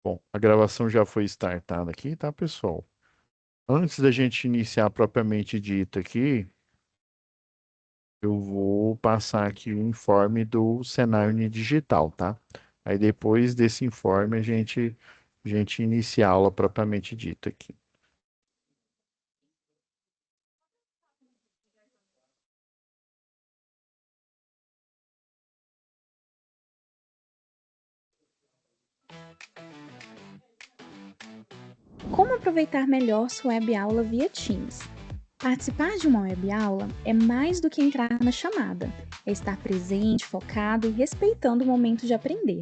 Bom, a gravação já foi startada aqui, tá, pessoal? Antes da gente iniciar propriamente dito aqui, eu vou passar aqui o informe do cenário digital, tá? Aí depois desse informe a gente inicia a aula propriamente dita aqui. Como aproveitar melhor sua web aula via Teams? Participar de uma web aula é mais do que entrar na chamada, é estar presente, focado e respeitando o momento de aprender.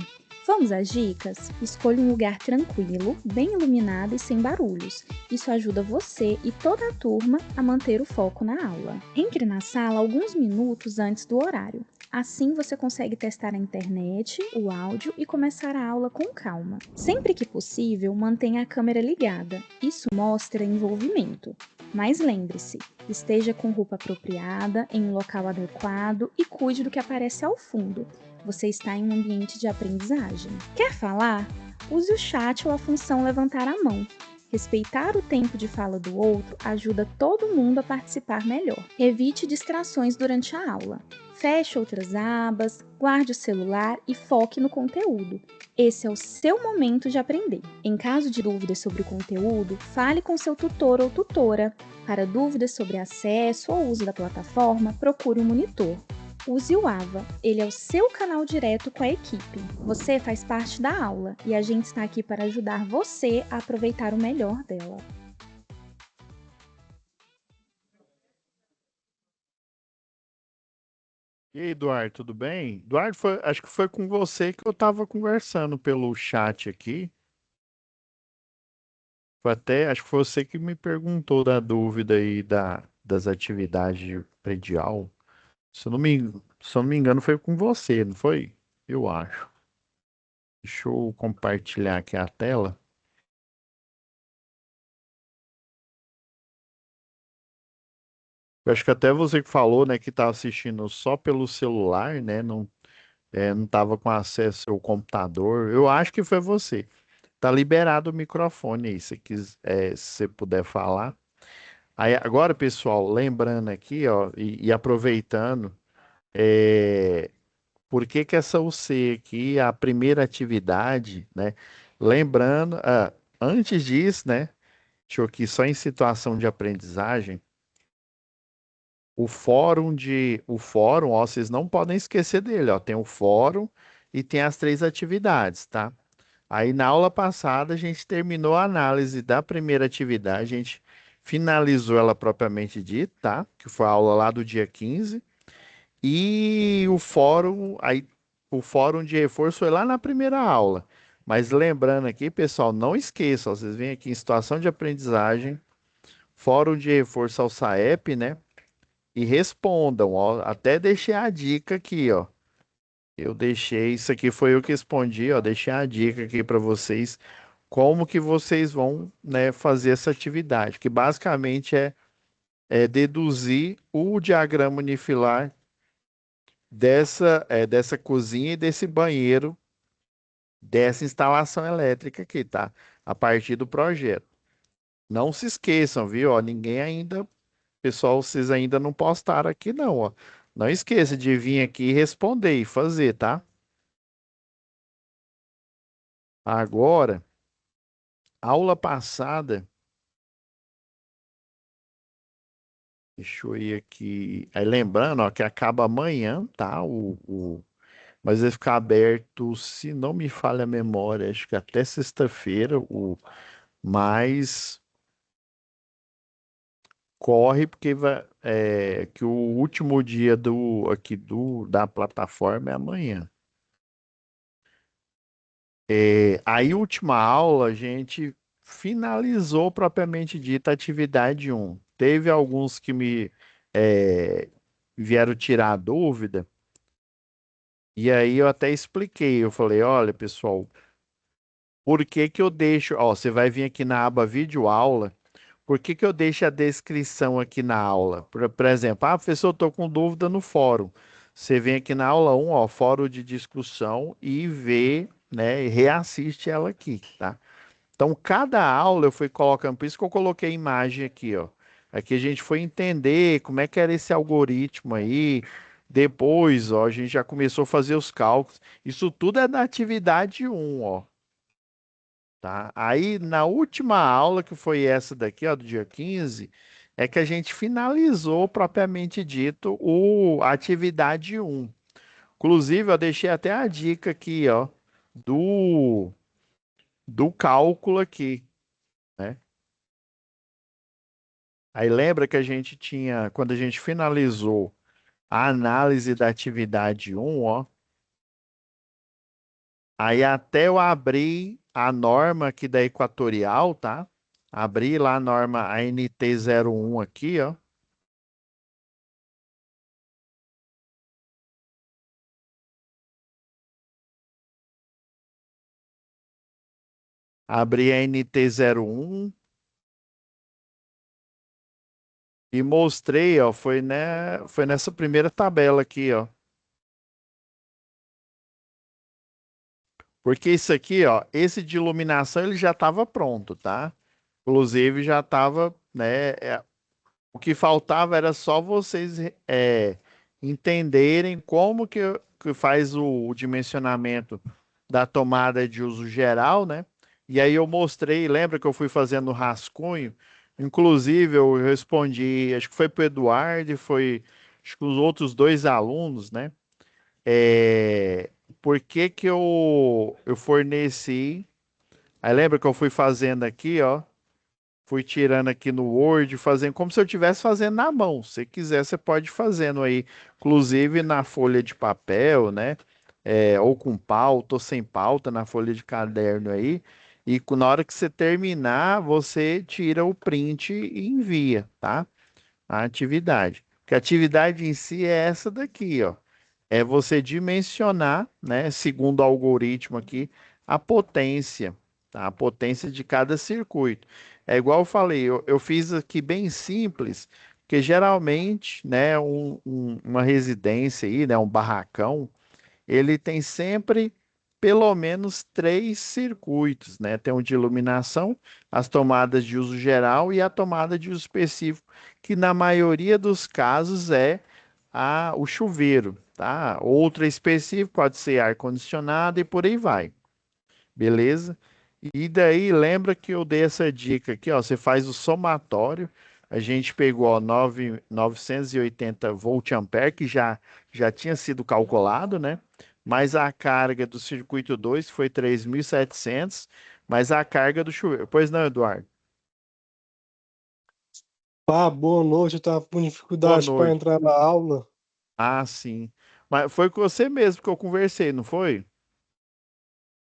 Vamos às dicas? Escolha um lugar tranquilo, bem iluminado e sem barulhos. Isso ajuda você e toda a turma a manter o foco na aula. Entre na sala alguns minutos antes do horário. Assim você consegue testar a internet, o áudio e começar a aula com calma. Sempre que possível, mantenha a câmera ligada. Isso mostra envolvimento. Mas lembre-se, esteja com roupa apropriada, em um local adequado e cuide do que aparece ao fundo. Você está em um ambiente de aprendizagem. Quer falar? Use o chat ou a função levantar a mão. Respeitar o tempo de fala do outro ajuda todo mundo a participar melhor. Evite distrações durante a aula. Feche outras abas, guarde o celular e foque no conteúdo. Esse é o seu momento de aprender. Em caso de dúvidas sobre o conteúdo, fale com seu tutor ou tutora. Para dúvidas sobre acesso ou uso da plataforma, procure um monitor. Use o AVA, ele é o seu canal direto com a equipe. Você faz parte da aula e a gente está aqui para ajudar você a aproveitar o melhor dela. E aí, Eduardo, tudo bem? Eduardo, acho que foi com você que eu estava conversando pelo chat aqui. Acho que foi você que me perguntou da dúvida aí das atividades de predial. Se eu não me engano, foi com você, não foi? Eu acho. Deixa eu compartilhar aqui a tela. Eu acho que até você que falou, né, que estava assistindo só pelo celular, né, não estava com acesso ao computador. Eu acho que foi você. Tá liberado o microfone aí, se você puder falar. Aí, agora, pessoal, lembrando aqui, ó, e aproveitando, é, por que que essa UC aqui, a primeira atividade, né? Lembrando, antes disso, né? Deixa eu aqui só em situação de aprendizagem, o fórum, ó, vocês não podem esquecer dele, ó, tem o fórum e tem as três atividades, tá? Aí na aula passada a gente terminou a análise da primeira atividade, a gente finalizou ela propriamente dita, tá? Que foi a aula lá do dia 15. E o fórum de reforço foi lá na primeira aula. Mas lembrando aqui, pessoal, não esqueçam, vocês vêm aqui em situação de aprendizagem, fórum de reforço ao SAEP, né? E respondam, ó. Até deixei a dica aqui, ó. Eu deixei, isso aqui foi eu que respondi, ó. Deixei a dica aqui para vocês, como que vocês vão, né, fazer essa atividade, que basicamente é deduzir o diagrama unifilar dessa cozinha e desse banheiro, dessa instalação elétrica aqui, tá? A partir do projeto. Não se esqueçam, viu? Ó, ninguém ainda, pessoal, vocês ainda não postaram aqui, não, ó. Não esqueça de vir aqui e responder e fazer, tá? Agora, aula passada, deixa eu ir aqui. Aí lembrando, ó, que acaba amanhã, tá? Mas vai ficar aberto, se não me falha a memória, acho que até sexta-feira, mas corre porque que o último dia da plataforma é amanhã. Aí, última aula, a gente finalizou propriamente dita a atividade um. Teve alguns que me vieram tirar a dúvida, e aí eu até expliquei. Eu falei: olha, pessoal, por que que eu deixo? Ó, você vai vir aqui na aba vídeo aula. Por que que eu deixo a descrição aqui na aula? Por exemplo, professor, eu estou com dúvida no fórum. Você vem aqui na aula um, ó, fórum de discussão e vê. né, e reassiste ela aqui, tá? Então, cada aula eu fui colocando, por isso que eu coloquei a imagem aqui, ó. Aqui a gente foi entender como é que era esse algoritmo aí. Depois, ó, a gente já começou a fazer os cálculos. Isso tudo é da atividade um, ó, tá? Aí, na última aula, que foi essa daqui, ó, do dia 15, é que a gente finalizou, propriamente dito, a atividade um. Inclusive, eu deixei até a dica aqui, ó, do, do cálculo aqui, né? Aí lembra que a gente tinha, quando a gente finalizou a análise da atividade um, ó, aí até eu abri a norma aqui da Equatorial, tá? Abri lá a norma ANT 01 aqui, ó. Abri a ANT 01 e mostrei, ó, foi nessa primeira tabela aqui, ó. Porque isso aqui, ó, esse de iluminação ele já estava pronto, tá? Inclusive já estava, né? O que faltava era só vocês entenderem como que faz o dimensionamento da tomada de uso geral, né? E aí eu mostrei, lembra que eu fui fazendo o rascunho? Inclusive eu respondi, acho que foi para o Eduardo e foi, acho que os outros dois alunos, né? Por que que eu forneci? Aí lembra que eu fui fazendo aqui, ó? Fui tirando aqui no Word, fazendo como se eu estivesse fazendo na mão. Se quiser, você pode ir fazendo aí, inclusive na folha de papel, né? Ou com pauta, ou sem pauta, na folha de caderno aí. E na hora que você terminar, você tira o print e envia, tá? A atividade. Porque a atividade em si é essa daqui, ó. É você dimensionar, né, segundo o algoritmo aqui, a potência, tá? A potência de cada circuito. É igual eu falei, eu fiz aqui bem simples, porque geralmente, né, uma residência aí, né, um barracão, ele tem sempre pelo menos três circuitos, né? Tem o de iluminação, as tomadas de uso geral e a tomada de uso específico, que na maioria dos casos é o chuveiro, tá? Outro específico pode ser ar-condicionado e por aí vai, beleza? E daí lembra que eu dei essa dica aqui, ó, você faz o somatório. A gente pegou ó, 980 volt-ampere, que já tinha sido calculado, né? Mas a carga do circuito 2 foi 3.700, mas a carga do chuveiro. Pois não, Eduardo? Ah, boa noite. Eu tava com Boa dificuldade para noite. entrar na aula. Ah, sim. Mas foi com você mesmo que eu conversei, não foi?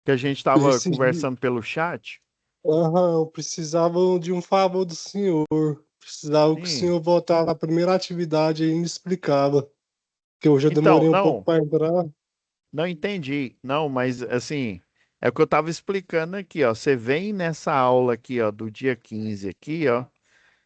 Que a gente estava Esse dia, conversando pelo chat? aham, eu precisava de um favor do senhor. Precisava que o Sim. senhor voltar na primeira atividade e me explicava. Que eu já Então, demorei um pouco não. para entrar. Não entendi. Não, mas assim, é o que eu estava explicando aqui, ó. Você vem nessa aula aqui, ó, do dia 15 aqui, ó,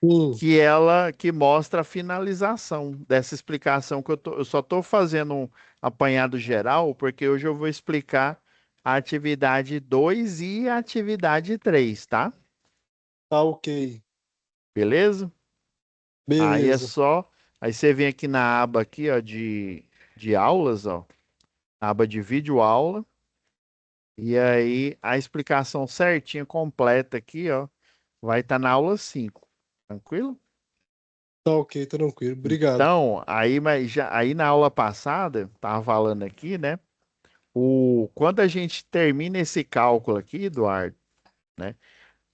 Sim, que ela que mostra a finalização dessa explicação eu só estou fazendo um apanhado geral, porque hoje eu vou explicar a atividade 2 e a atividade 3, tá? tá ok. Beleza? Aí é Beleza. só, aí você vem aqui na aba aqui, ó, de aulas, ó, aba de vídeo aula. E aí, a explicação certinha, completa aqui, ó, vai estar na aula 5. Tranquilo? Tá ok, tranquilo. Obrigado. Então, aí, aí na aula passada, tava falando aqui, né? Quando a gente termina esse cálculo aqui, Eduardo, né?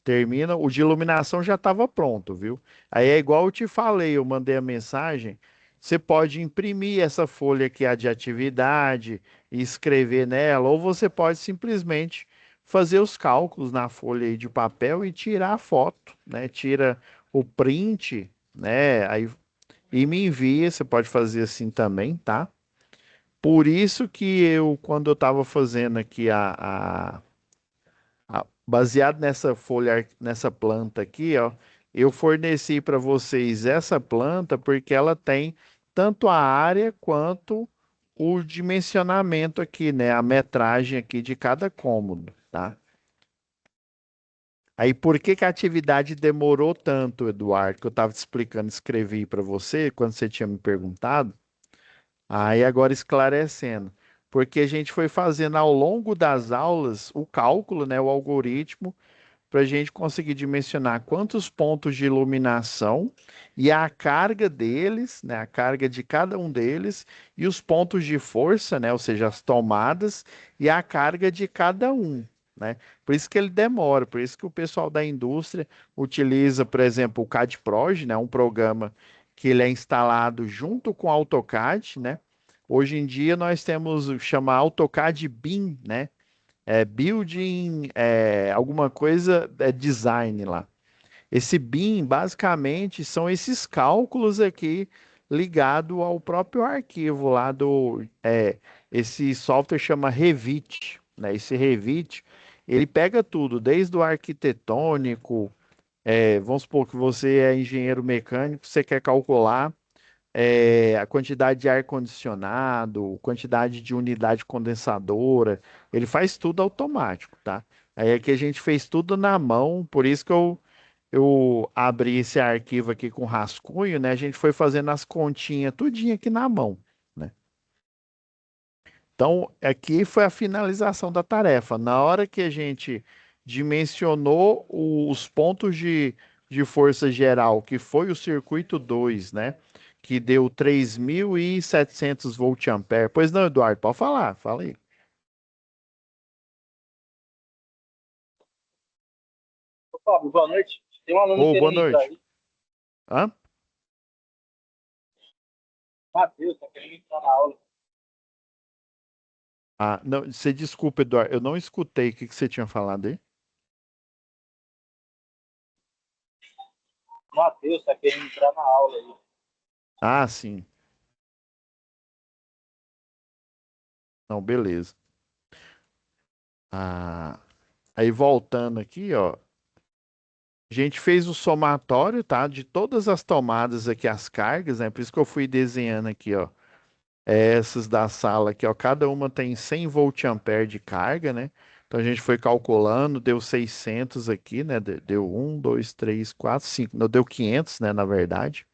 Termina, o de iluminação já estava pronto, viu? Aí é igual eu te falei, eu mandei a mensagem. Você pode imprimir essa folha aqui, a de atividade, e escrever nela, ou você pode simplesmente fazer os cálculos na folha aí de papel e tirar a foto, né? Tira o print, né? Aí, e me envia, você pode fazer assim também, tá? Por isso que eu, quando eu estava fazendo aqui baseado nessa folha, nessa planta aqui, ó, eu forneci para vocês essa planta porque ela tem tanto a área quanto o dimensionamento aqui, né? A metragem aqui de cada cômodo, tá? Aí, por que que a atividade demorou tanto, Eduardo? Que eu estava te explicando, escrevi para você quando você tinha me perguntado. Aí, agora esclarecendo. Porque a gente foi fazendo ao longo das aulas o cálculo, né? O algoritmo para a gente conseguir dimensionar quantos pontos de iluminação e a carga deles, né, a carga de cada um deles, e os pontos de força, né, ou seja, as tomadas e a carga de cada um. Né? Por isso que ele demora, por isso que o pessoal da indústria utiliza, por exemplo, o CAD-Proj, né, um programa que ele é instalado junto com o AutoCAD, né? Hoje em dia nós temos o chama AutoCAD BIM, né? Building, alguma coisa, design lá. Esse BIM, basicamente, são esses cálculos aqui ligado ao próprio arquivo lá esse software chama Revit, né? Esse Revit, ele pega tudo, desde o arquitetônico, vamos supor que você é engenheiro mecânico, você quer calcular a quantidade de ar-condicionado, quantidade de unidade condensadora, ele faz tudo automático, tá? Aí aqui a gente fez tudo na mão, por isso que eu abri esse arquivo aqui com rascunho, né? A gente foi fazendo as continhas tudinho aqui na mão, né? Então, aqui foi a finalização da tarefa. Na hora que a gente dimensionou os pontos de força geral, que foi o circuito 2, né? Que deu 3.700 volt-ampere. Pois não, Eduardo, pode falar, fala aí. Ô, Fábio, boa noite. Tem um aluno Ô, boa querendo entrar noite. aí. Hã? Matheus, tá querendo entrar na aula. Ah, não, você desculpa, Eduardo, eu não escutei o que você tinha falado aí. Matheus, tá querendo entrar na aula aí. Ah, sim. Não, beleza. Ah, aí voltando aqui, ó, a gente fez o somatório, tá? De todas as tomadas aqui, as cargas, né? Por isso que eu fui desenhando aqui, ó. Essas da sala aqui, ó. Cada uma tem 100 volt-ampere de carga, né? Então a gente foi calculando, deu 600 aqui, né? Deu 1, 2, 3, 4, 5. Não, deu 500, né? Na verdade.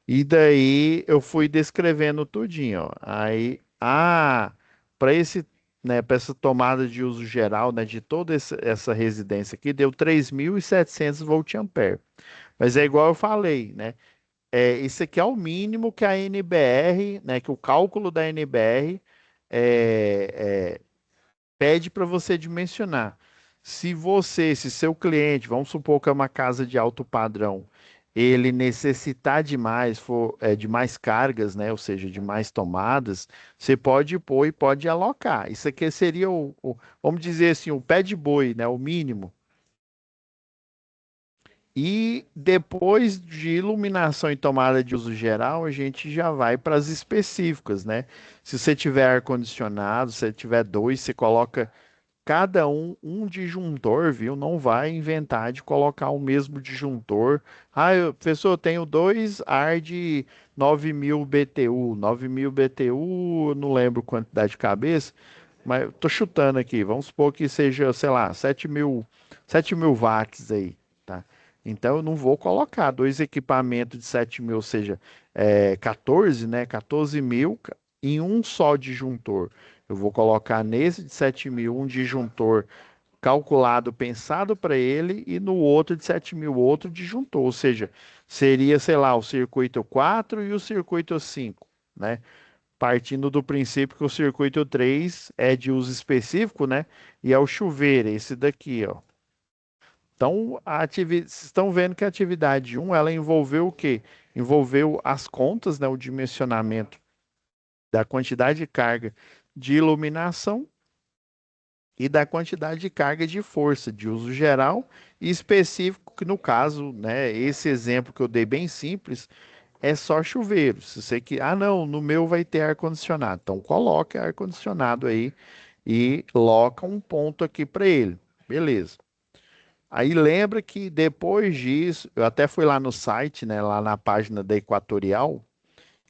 E daí eu fui descrevendo tudinho, ó. Aí, para para essa tomada de uso geral, né, de toda essa residência aqui, deu 3.700 volt-ampere. Mas é igual eu falei, né? Isso aqui é o mínimo que a NBR, né, que o cálculo da NBR pede para você dimensionar. Se seu cliente, vamos supor que é uma casa de alto padrão, ele necessitar de mais, de mais cargas, né, ou seja, de mais tomadas, você pode pôr e pode alocar. Isso aqui seria vamos dizer assim, o pé de boi, né, o mínimo. E depois de iluminação e tomada de uso geral, a gente já vai para as específicas, né? Se você tiver ar-condicionado, se tiver dois, você coloca cada um disjuntor, viu? Não vai inventar de colocar o mesmo disjuntor. Ah, professor, eu tenho dois ar de 9.000 BTU. 9.000 BTU, eu não lembro quantidade de cabeça, mas eu tô chutando aqui. Vamos supor que seja, sei lá, 7.000 watts aí, tá? Então eu não vou colocar dois equipamentos de 7.000, ou seja, 14, né? 14.000 em um só disjuntor. Eu vou colocar nesse de 7.000 um disjuntor calculado, pensado para ele, e no outro de 7.000 outro disjuntor. Ou seja, seria, sei lá, o circuito 4 e o circuito 5, né? Partindo do princípio que o circuito 3 é de uso específico, né? E é o chuveiro, esse daqui, ó. Então, vocês estão vendo que a atividade um ela envolveu o quê? Envolveu as contas, né? O dimensionamento da quantidade de carga de iluminação e da quantidade de carga de força de uso geral e específico, que no caso, né, esse exemplo que eu dei bem simples, é só chuveiro. Se você que, não, no meu vai ter ar-condicionado. Então coloca ar-condicionado aí e loca um ponto aqui para ele. Beleza. Aí lembra que depois disso, eu até fui lá no site, né, lá na página da Equatorial,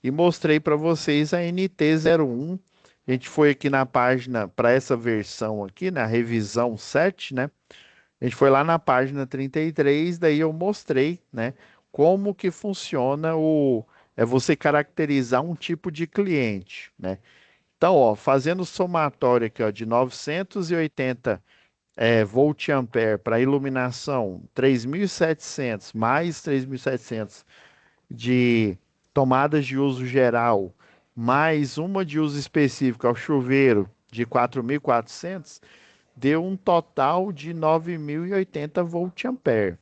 e mostrei para vocês a NT01. A gente foi aqui na página para essa versão aqui, na revisão 7, né? A gente foi lá na página 33, daí eu mostrei, né, como que funciona você caracterizar um tipo de cliente, né? Então, ó, fazendo o somatório aqui, ó, de 980 volt ampere para iluminação, 3.700 mais 3.700 de tomadas de uso geral, mais uma de uso específico ao chuveiro de 4.400, deu um total de 9.080 volt-ampere.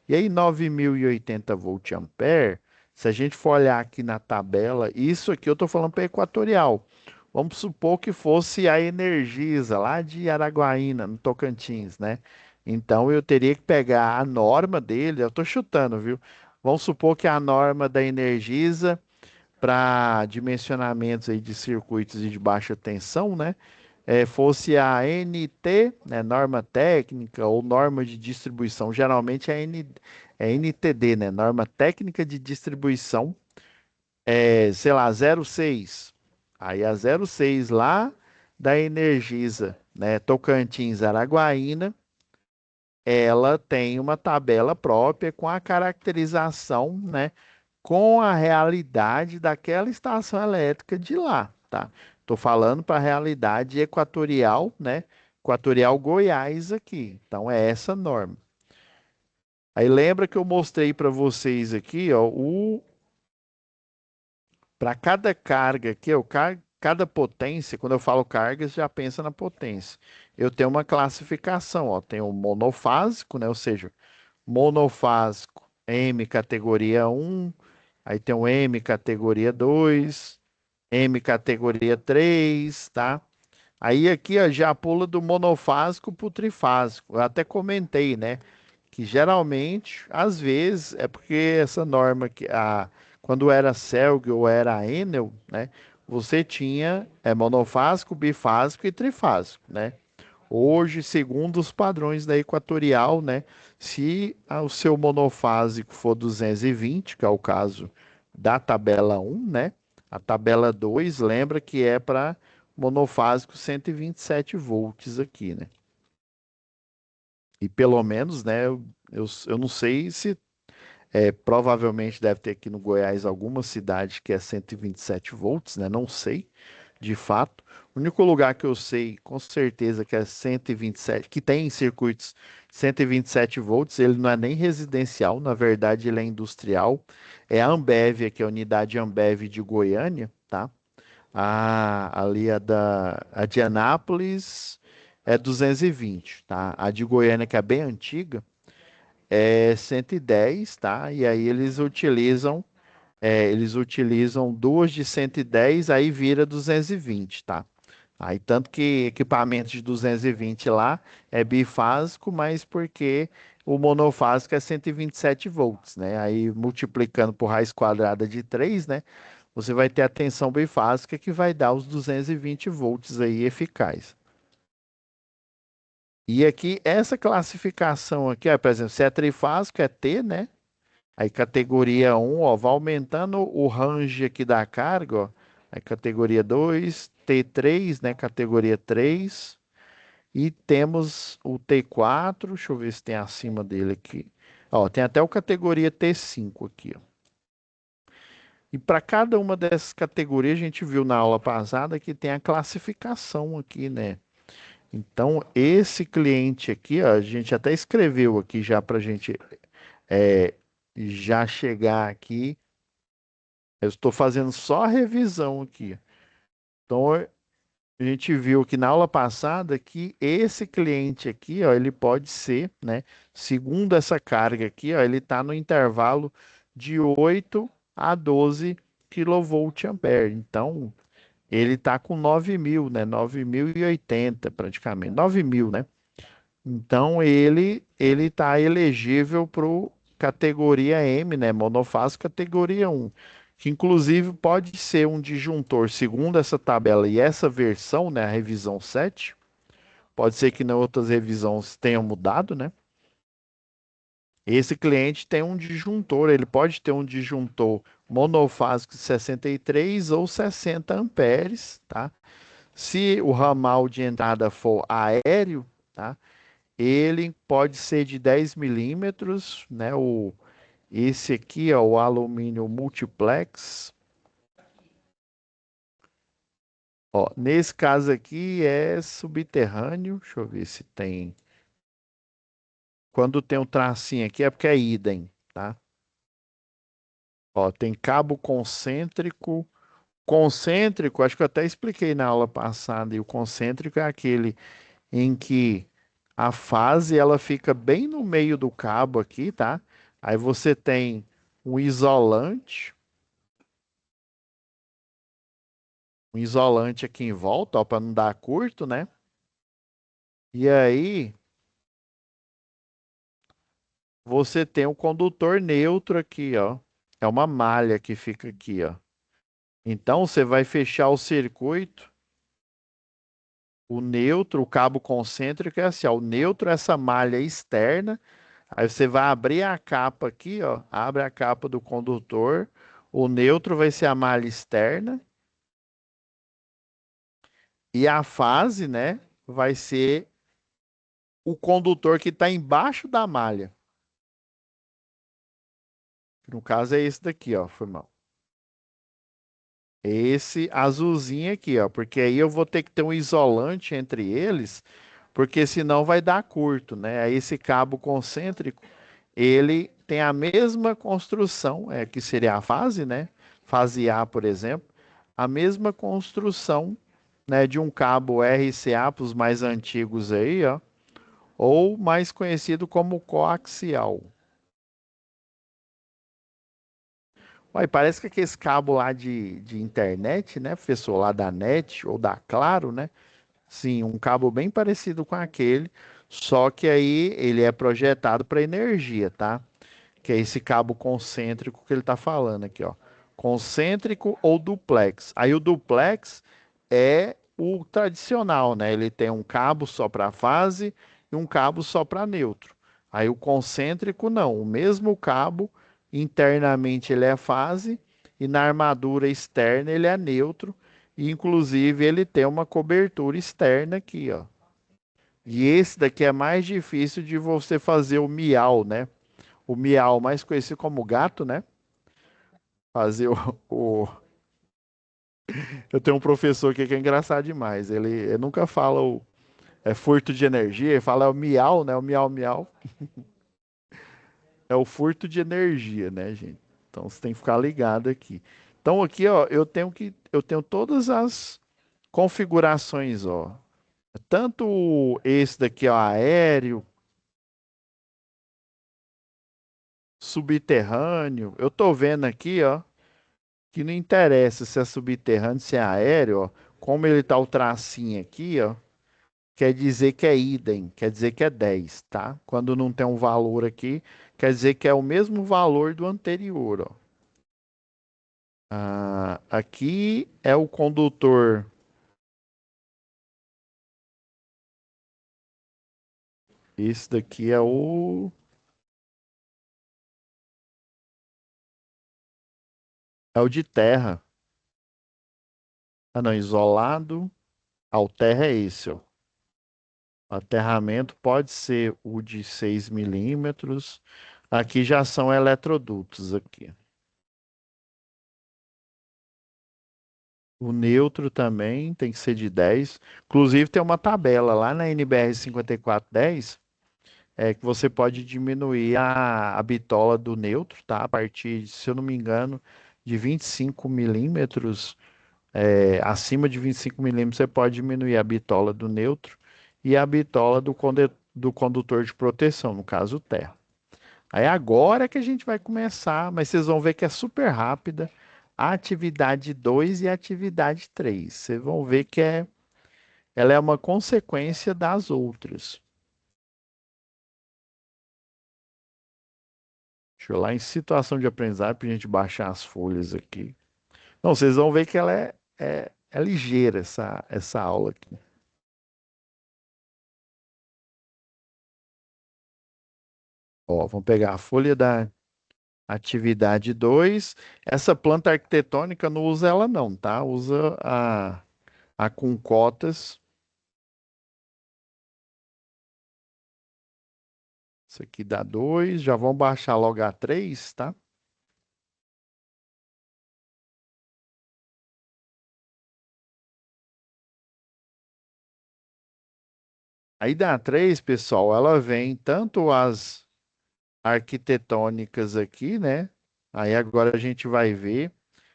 E aí, 9.080 volt-ampere, se a gente for olhar aqui na tabela, isso aqui eu estou falando para Equatorial. Vamos supor que fosse a Energisa, lá de Araguaína, no Tocantins, né? Então, eu teria que pegar a norma dele, eu estou chutando, viu? Vamos supor que a norma da Energisa para dimensionamentos aí de circuitos de baixa tensão, né? Fosse a NT, né, norma técnica ou norma de distribuição, geralmente é NTD, né, norma técnica de distribuição, sei lá, 06. Aí a 06 lá da Energisa, né, Tocantins, Araguaína, ela tem uma tabela própria com a caracterização, né, com a realidade daquela estação elétrica de lá, tá? Estou falando para a realidade equatorial, né? Equatorial Goiás aqui. Então é essa norma. Aí lembra que eu mostrei para vocês aqui, ó, para cada carga aqui, cada potência, quando eu falo carga, você já pensa na potência. Eu tenho uma classificação, ó, tem o monofásico, né? Ou seja, monofásico M categoria 1, aí tem o M categoria 2, M categoria 3, tá? Aí aqui ó, já pula do monofásico para o trifásico. Eu até comentei, né? Que geralmente, às vezes, é porque essa norma quando era Celg ou era Enel, né? Você tinha monofásico, bifásico e trifásico, né? Hoje, segundo os padrões da Equatorial, né, se o seu monofásico for 220, que é o caso da tabela 1, né, a tabela 2 lembra que é para monofásico 127 volts aqui, né? E pelo menos, né, eu não sei se provavelmente deve ter aqui no Goiás alguma cidade que é 127 volts, né? Não sei, de fato. O único lugar que eu sei com certeza que é 127, que tem circuitos 127 volts, ele não é nem residencial, na verdade ele é industrial. É a Ambev, que é a unidade Ambev de Goiânia, tá? Ali a de Anápolis é 220, tá? A de Goiânia, que é bem antiga, é 110, tá? E aí eles utilizam duas de 110, aí vira 220, tá? Aí tanto que equipamento de 220 lá é bifásico, mas porque o monofásico é 127 volts, né? Aí multiplicando por raiz quadrada de 3, né? Você vai ter a tensão bifásica que vai dar os 220 volts aí eficaz. E aqui, essa classificação aqui, ó, por exemplo, se é trifásico, é T, né? Aí categoria 1, ó, vai aumentando o range aqui da carga, ó. Aí categoria 2, T3, né? Categoria 3. E temos o T4, deixa eu ver se tem acima dele aqui. Ó, tem até o categoria T5 aqui, ó. E para cada uma dessas categorias, a gente viu na aula passada que tem a classificação aqui, né? Então, esse cliente aqui, ó, a gente até escreveu aqui já para a gente é, já chegar aqui. Eu estou fazendo só a revisão aqui. Então, a gente viu que na aula passada que esse cliente aqui, ó, ele pode ser, né? Segundo essa carga aqui, ó, ele está no intervalo de 8 a 12 kVA. Então, ele está com 9.000, né? 9.080 praticamente. 9.000, né? Então ele está elegível para categoria M, né? Monofásico categoria 1, que inclusive pode ser um disjuntor, segundo essa tabela e essa versão, né? A revisão 7. Pode ser que nas outras revisões tenham mudado, né? Esse cliente tem um disjuntor, ele pode ter um disjuntor monofásico de 63 ou 60 amperes, tá? Se o ramal de entrada for aéreo, tá? Ele pode ser de 10 milímetros, né? Esse aqui, ó, o alumínio multiplex. Ó, nesse caso aqui é subterrâneo. Deixa eu ver se tem. Quando tem um tracinho aqui é porque é idem, tá? Ó, tem cabo concêntrico. Concêntrico, acho que eu até expliquei na aula passada. E o concêntrico é aquele em que a fase ela fica bem no meio do cabo aqui, tá? Aí você tem um isolante aqui em volta, ó, para não dar curto, né? E aí você tem o condutor neutro aqui, ó. É uma malha que fica aqui, ó. Então você vai fechar o circuito, o neutro, o cabo concêntrico é assim, ó. O neutro é essa malha externa. Aí você vai abrir a capa aqui, ó. Abre a capa do condutor. O neutro vai ser a malha externa. E a fase, né, vai ser o condutor que está embaixo da malha. No caso é esse daqui, ó. Foi mal. Esse azulzinho aqui, ó. Porque aí eu vou ter que ter um isolante entre eles, porque senão vai dar curto, né? Aí esse cabo concêntrico, ele tem a mesma construção, que seria a fase, né? Fase A, por exemplo, a mesma construção, né, de um cabo RCA para os mais antigos aí, ó, ou mais conhecido como coaxial. Uai, parece que aqueles cabos lá de internet, né, professor, lá da NET ou da Claro, né? Sim, um cabo bem parecido com aquele, só que aí ele é projetado para energia, tá? Que é esse cabo concêntrico que ele está falando aqui, ó. Concêntrico ou duplex. Aí o duplex é o tradicional, né? Ele tem um cabo só para fase e um cabo só para neutro. Aí o concêntrico não, o mesmo cabo, internamente ele é fase e na armadura externa ele é neutro, e inclusive ele tem uma cobertura externa aqui, ó. E esse daqui é mais difícil de você fazer o miau, né? O miau, mais conhecido como gato, né? Fazer Eu tenho um professor aqui que é engraçado demais. Ele nunca fala o furto de energia, ele fala o miau, né? O miau miau é o furto de energia, né, gente? Então você tem que ficar ligado aqui. Então aqui, ó, eu tenho todas as configurações, ó. Tanto esse daqui, ó, aéreo, subterrâneo. Eu tô vendo aqui, ó, que não interessa se é subterrâneo, se é aéreo, ó. Como ele tá o tracinho aqui, ó, quer dizer que é idem, quer dizer que é 10, tá? Quando não tem um valor aqui, quer dizer que é o mesmo valor do anterior, ó. Ah, aqui é o condutor. Esse daqui é o de terra. Ah, não, isolado. Ah, o terra é esse, ó. Aterramento pode ser o de 6 milímetros. Aqui já são eletrodutos aqui. O neutro também tem que ser de 10. Inclusive tem uma tabela lá na NBR 5410, que você pode diminuir a bitola do neutro, tá? A partir, se eu não me engano, de 25 milímetros, acima de 25 milímetros você pode diminuir a bitola do neutro e a bitola do condutor de proteção, no caso o terra. Aí agora que a gente vai começar, mas vocês vão ver que é super rápida. A atividade 2 e a atividade 3. Vocês vão ver que ela é uma consequência das outras. Deixa eu ir lá em situação de aprendizagem para a gente baixar as folhas aqui. Não, vocês vão ver que ela é ligeira essa aula aqui. Ó, vamos pegar a folha da atividade 2. Essa planta arquitetônica não usa ela não, tá? Usa a com cotas. Isso aqui dá 2. Já vamos baixar logo a 3, tá? Aí da 3, pessoal, ela vem tanto as arquitetônicas aqui, né? Aí agora a gente vai ver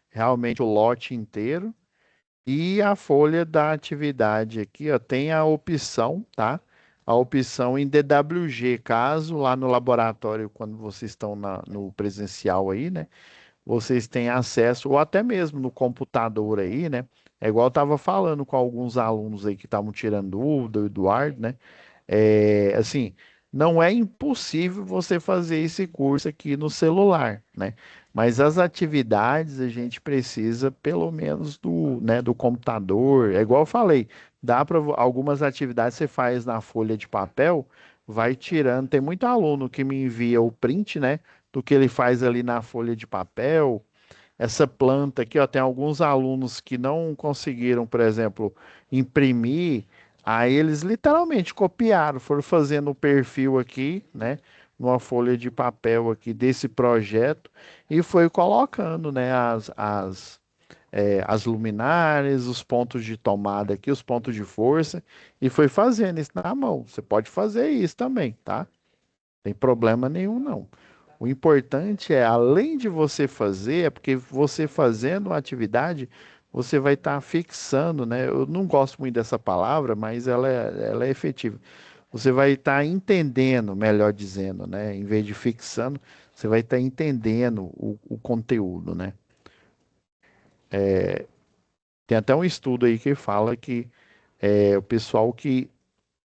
realmente o lote inteiro. E a folha da atividade aqui, ó, tem a opção, tá? A opção em DWG, caso lá no laboratório, quando vocês estão no presencial aí, né? Vocês têm acesso, ou até mesmo no computador aí, né? É igual eu estava falando com alguns alunos aí que estavam tirando dúvida, o Eduardo, né? Assim, não é impossível você fazer esse curso aqui no celular, né? Mas as atividades a gente precisa pelo menos do computador. É igual eu falei, dá para algumas atividades você faz na folha de papel, vai tirando. Tem muito aluno que me envia o print, né, do que ele faz ali na folha de papel. Essa planta aqui, ó, tem alguns alunos que não conseguiram, por exemplo, imprimir, aí eles literalmente copiaram, foram fazendo o perfil aqui, né, numa folha de papel aqui desse projeto e foi colocando, né, as luminárias, os pontos de tomada aqui, os pontos de força e foi fazendo isso na mão. Você pode fazer isso também, tá? Tem problema nenhum, não. O importante é, além de você fazer, é porque você fazendo uma atividade, você vai estar fixando, né? Eu não gosto muito dessa palavra, mas ela é efetiva. Você vai estar entendendo, melhor dizendo, né? Em vez de fixando, você vai estar entendendo o conteúdo, né? Tem até um estudo aí que fala que o pessoal que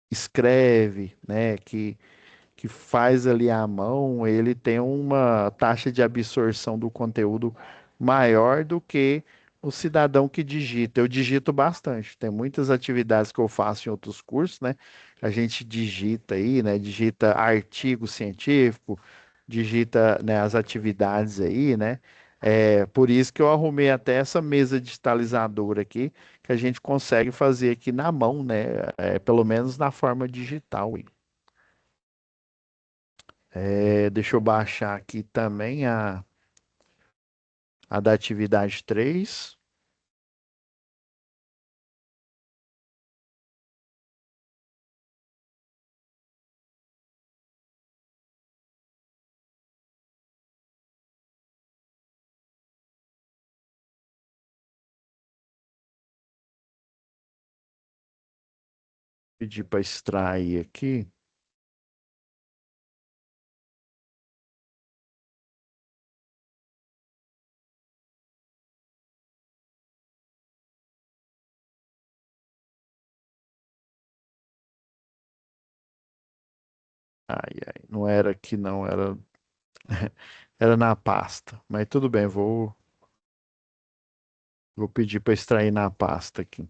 escreve, né? Que faz ali à mão, ele tem uma taxa de absorção do conteúdo maior do que o cidadão que digita. Eu digito bastante. Tem muitas atividades que eu faço em outros cursos, né? A gente digita aí, né? Digita artigo científico, digita, né, as atividades aí, né? Por isso que eu arrumei até essa mesa digitalizadora aqui, que a gente consegue fazer aqui na mão, né? Pelo menos na forma digital aí. Deixa eu baixar aqui também a da atividade 3. Pedir para extrair aqui. Ai, ai, não era aqui não, era na pasta. Mas tudo bem, vou pedir para extrair na pasta aqui.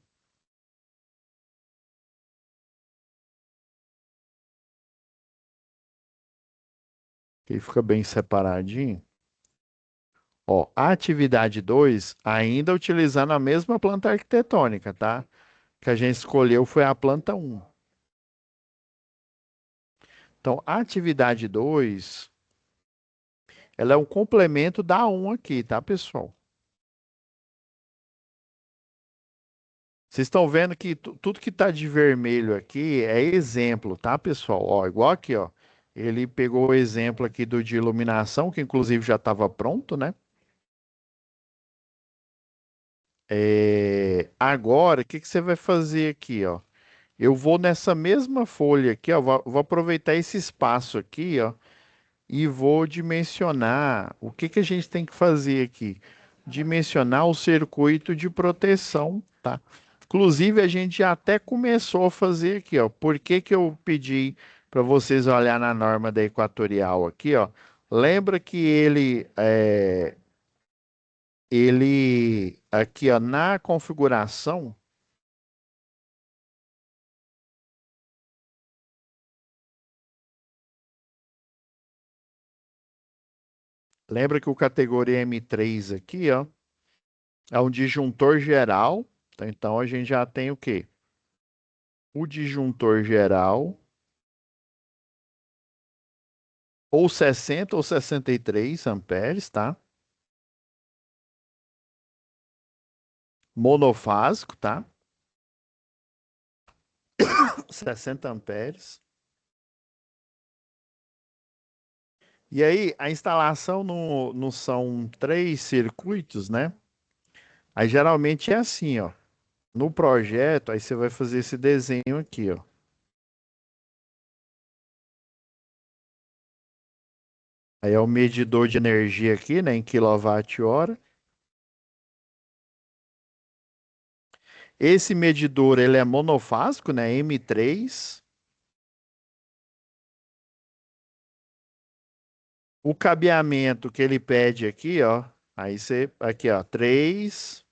Que fica bem separadinho. Ó, a atividade 2 ainda utilizando a mesma planta arquitetônica, tá? Que a gente escolheu foi a planta um. Então, a atividade 2 ela é um complemento da um aqui, tá, pessoal? Vocês estão vendo que tudo que está de vermelho aqui é exemplo, tá, pessoal? Ó, igual aqui, ó. Ele pegou o exemplo aqui do de iluminação, que inclusive já estava pronto, né? Agora, o que que você vai fazer aqui, ó? Eu vou nessa mesma folha aqui, ó. Vou aproveitar esse espaço aqui, ó, e vou dimensionar o que que a gente tem que fazer aqui. Dimensionar o circuito de proteção, tá? Inclusive, a gente já até começou a fazer aqui, ó. Por que que eu pedi para vocês olhar na norma da Equatorial aqui, ó? Lembra que ele aqui, ó, na configuração, Lembra que o categoria M3 aqui, ó, é um disjuntor geral. Tá? Então a gente já tem o quê? O disjuntor geral, ou 60 ou 63 amperes, tá? Monofásico, tá? 60 amperes. E aí, a instalação não são três circuitos, né? Aí geralmente é assim, ó. No projeto, aí você vai fazer esse desenho aqui, ó. Aí é o medidor de energia aqui, né, em quilowatt-hora. Esse medidor, ele é monofásico, né, M3. O cabeamento que ele pede aqui, ó, aí você, aqui, ó, 3.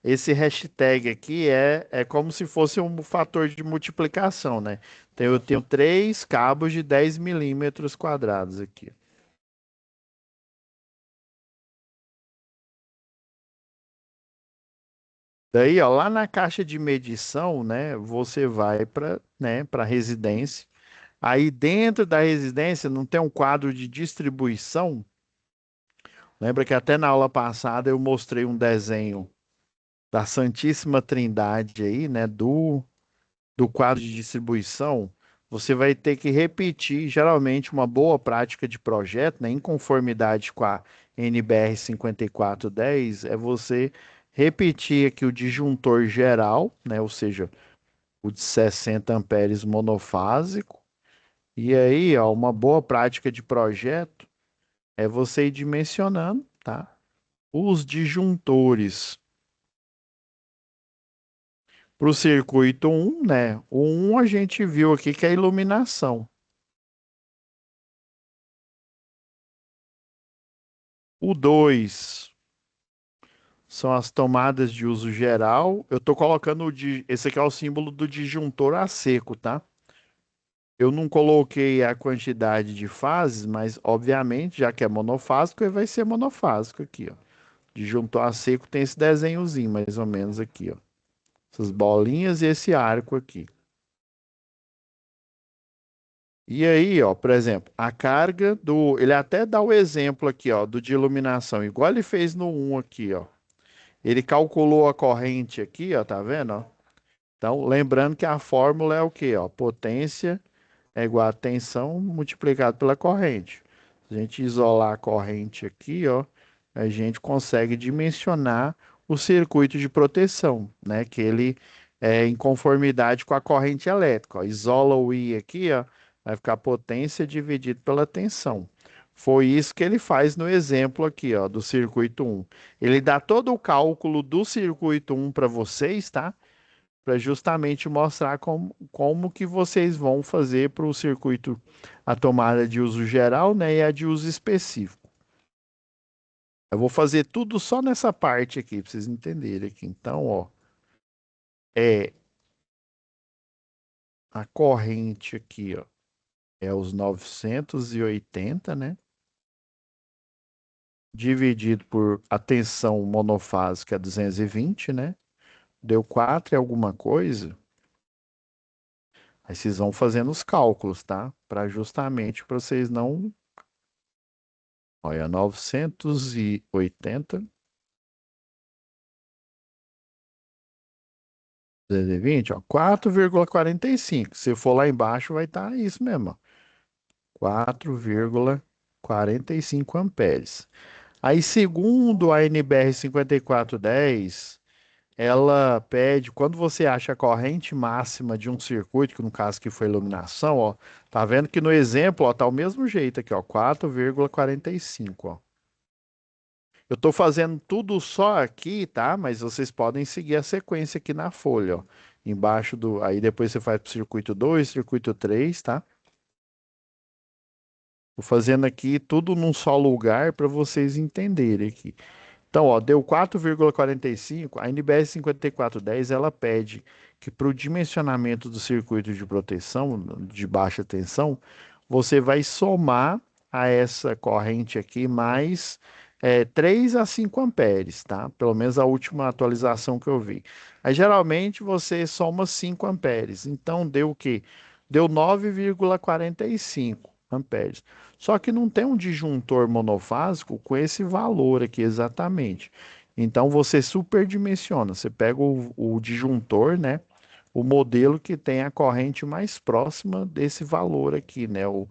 Esse hashtag aqui é como se fosse um fator de multiplicação, né? Então eu tenho 3 cabos de 10 milímetros quadrados aqui. Daí, ó, lá na caixa de medição, né, você vai para, né, para residência. Aí dentro da residência não tem um quadro de distribuição? Lembra que até na aula passada eu mostrei um desenho da Santíssima Trindade aí, né, do quadro de distribuição? Você vai ter que repetir, geralmente, uma boa prática de projeto, né, em conformidade com a NBR 5410, é você repetir aqui o disjuntor geral, né, ou seja, o de 60 amperes monofásico. E aí, ó, uma boa prática de projeto é você ir dimensionando, tá? Os disjuntores para o circuito um, né? O um a gente viu aqui que é a iluminação. O 2 são as tomadas de uso geral. Eu estou colocando esse aqui é o símbolo do disjuntor a seco, tá? Eu não coloquei a quantidade de fases, mas obviamente, já que é monofásico, ele vai ser monofásico aqui, ó. Disjuntor a seco tem esse desenhozinho, mais ou menos aqui, ó. Essas bolinhas e esse arco aqui. E aí, ó, por exemplo, a carga do. Ele até dá o exemplo aqui, ó, do de iluminação, igual ele fez no um aqui, ó. Ele calculou a corrente aqui, ó, tá vendo, ó? Então, lembrando que a fórmula é o quê, ó? Potência é igual a tensão multiplicado pela corrente. Se a gente isolar a corrente aqui, ó, a gente consegue dimensionar o circuito de proteção, né? Que ele é em conformidade com a corrente elétrica, ó. Isola o I aqui, ó, vai ficar potência dividido pela tensão. Foi isso que ele faz no exemplo aqui, ó, do circuito 1. Ele dá todo o cálculo do circuito 1 para vocês, tá? Para justamente mostrar como que vocês vão fazer para o circuito a tomada de uso geral, né, e a de uso específico. Eu vou fazer tudo só nessa parte aqui, para vocês entenderem aqui. Então, ó, é a corrente aqui, ó, é os 980, né? Dividido por a tensão monofásica 220, né? Deu 4 e alguma coisa. Aí vocês vão fazendo os cálculos, tá? Para justamente para vocês não. Olha, 980, 220, ó, 4,45. Se for lá embaixo, vai estar isso mesmo, ó, 4,45 amperes. Aí, segundo a NBR 5410, ela pede, quando você acha a corrente máxima de um circuito, que no caso aqui foi iluminação, ó, tá vendo que no exemplo, ó, tá o mesmo jeito aqui, ó, 4,45, ó. Eu estou fazendo tudo só aqui, tá? Mas vocês podem seguir a sequência aqui na folha, ó. Embaixo do. Aí depois você faz para o circuito 2, circuito 3, tá? Tô fazendo aqui tudo num só lugar para vocês entenderem aqui. Então, ó, deu 4,45. A NBS 5410 ela pede que para o dimensionamento do circuito de proteção de baixa tensão, você vai somar a essa corrente aqui mais 3 a 5 amperes, tá? Pelo menos a última atualização que eu vi. Aí geralmente você soma 5 amperes, então deu o quê? Deu 9,45 amperes. Só que não tem um disjuntor monofásico com esse valor aqui exatamente. Então você superdimensiona, você pega o disjuntor, né? O modelo que tem a corrente mais próxima desse valor aqui, né? O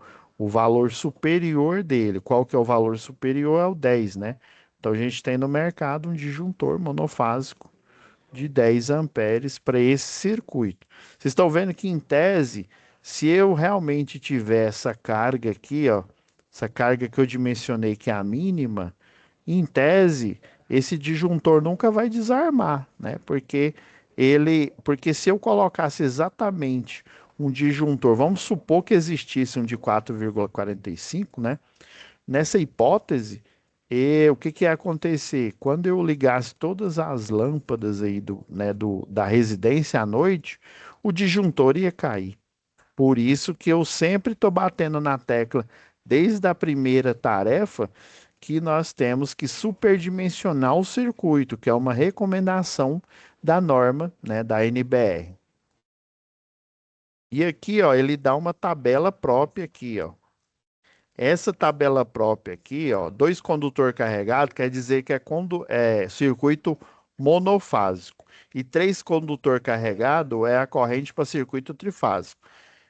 valor superior dele. Qual que é o valor superior? É o 10, né? Então a gente tem no mercado um disjuntor monofásico de 10 amperes para esse circuito. Vocês estão vendo que em tese, se eu realmente tiver essa carga aqui, ó, essa carga que eu dimensionei que é a mínima, em tese, esse disjuntor nunca vai desarmar, né? Porque se eu colocasse exatamente um disjuntor, vamos supor que existisse um de 4,45, né? Nessa hipótese, o que que ia acontecer? Quando eu ligasse todas as lâmpadas aí da residência à noite, o disjuntor ia cair. Por isso que eu sempre estou batendo na tecla, desde a primeira tarefa, que nós temos que superdimensionar o circuito, que é uma recomendação da norma, né, da NBR. E aqui, ó, ele dá uma tabela própria aqui, ó. Essa tabela própria aqui, ó, dois condutor carregado, quer dizer que é circuito monofásico. E três condutor carregado é a corrente para circuito trifásico.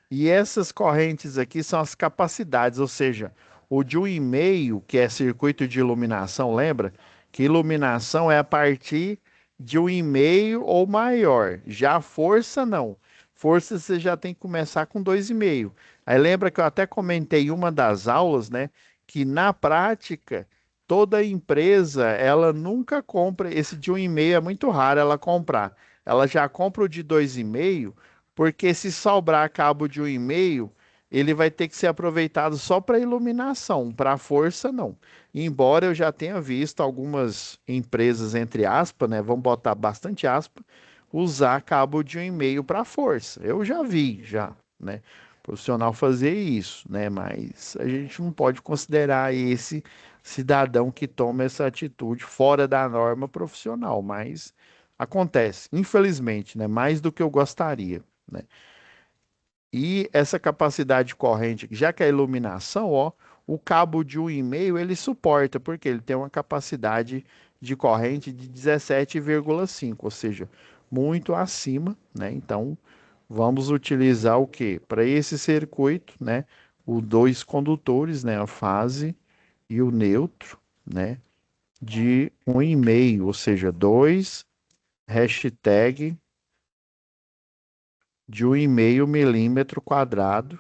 E essas correntes aqui são as capacidades, ou seja, o de 1,5, que é circuito de iluminação, lembra? Que iluminação é a partir de 1,5 ou maior. Já a força, não. Força você já tem que começar com 2,5. Aí lembra que eu até comentei em uma das aulas, né? Que na prática, toda empresa, ela nunca compra, esse de 1,5 é muito raro ela comprar. Ela já compra o de 2,5 porque se sobrar cabo de 1,5, ele vai ter que ser aproveitado só para iluminação, para força não. Embora eu já tenha visto algumas empresas, entre aspas, né, vamos botar bastante aspas, usar cabo de 1,5 para força. Eu já vi, já, né, profissional fazer isso, né, mas a gente não pode considerar esse cidadão que toma essa atitude fora da norma profissional, mas acontece, infelizmente, né, mais do que eu gostaria, né? E essa capacidade corrente, já que a iluminação, ó, o cabo de 1,5 ele suporta, porque ele tem uma capacidade de corrente de 17,5, ou seja, muito acima, né? Então, vamos utilizar o que? Para esse circuito, né? Os dois condutores, né? A fase e o neutro, né? De 1,5, ou seja, 2 hashtag de 1,5 milímetro quadrado.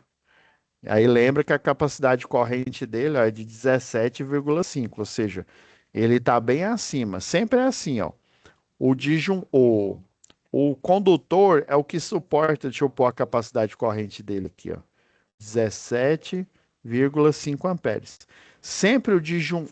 Aí lembra que a capacidade corrente dele, ó, é de 17,5, ou seja, ele está bem acima. Sempre é assim, ó. O condutor é o que suporta, deixa eu pôr a capacidade corrente dele aqui, ó. 17,5 amperes. Sempre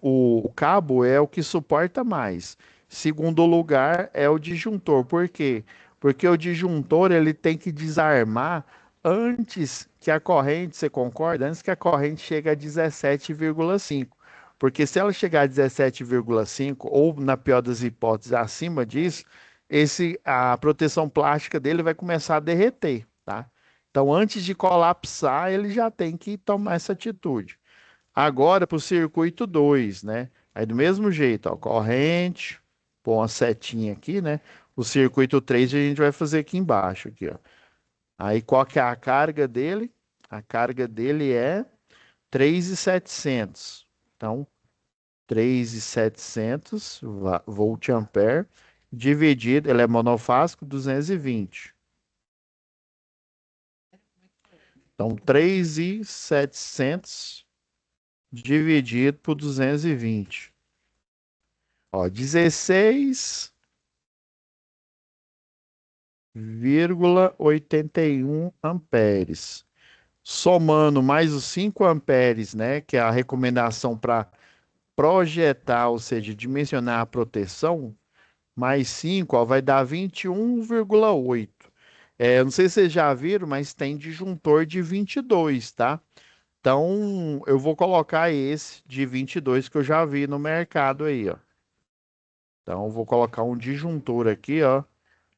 o cabo é o que suporta mais. Segundo lugar é o disjuntor. Por quê? Porque o disjuntor ele tem que desarmar antes que a corrente, você concorda? Antes que a corrente chegue a 17,5. Porque se ela chegar a 17,5 ou na pior das hipóteses acima disso, a proteção plástica dele vai começar a derreter, tá? Então, antes de colapsar, ele já tem que tomar essa atitude. Agora, para o circuito 2, né? Aí, do mesmo jeito, ó, corrente, põe uma setinha aqui, né? O circuito 3 a gente vai fazer aqui embaixo, aqui, ó. Aí, qual que é a carga dele? A carga dele é 3.700. Então, 3.700 volt-ampere dividido, ele é monofásico, 220. Então, 3.700 dividido por 220. Ó, 16,81 amperes. Somando mais os 5 amperes, né, que é a recomendação para projetar, ou seja, dimensionar a proteção, mais 5, ó, vai dar 21,8. Não sei se vocês já viram, mas tem disjuntor de 22, tá? Então, eu vou colocar esse de 22 que eu já vi no mercado aí, ó. Então, eu vou colocar um disjuntor aqui, ó,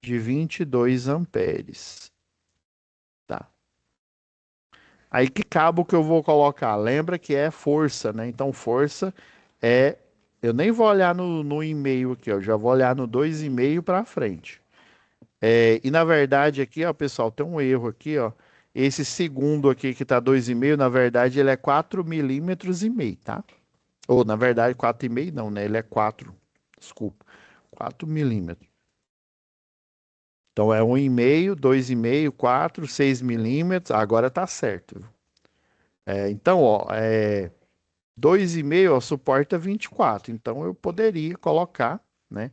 de 22 amperes. Tá. Aí, que cabo que eu vou colocar? Lembra que é força, né? Então, força é... Eu nem vou olhar no e-mail aqui, ó. Eu já vou olhar no 2,5 para frente. E na verdade aqui, ó, pessoal, tem um erro aqui, ó. Esse segundo aqui que tá 2,5, na verdade ele é 4,5 mm, tá? Ou na verdade 4,5 não, né? Ele é 4, desculpa, 4 mm. Então é 1,5, 2,5, 4, 6 mm, agora tá certo. Então, ó, 2,5, ó, suporta 24, então eu poderia colocar, né,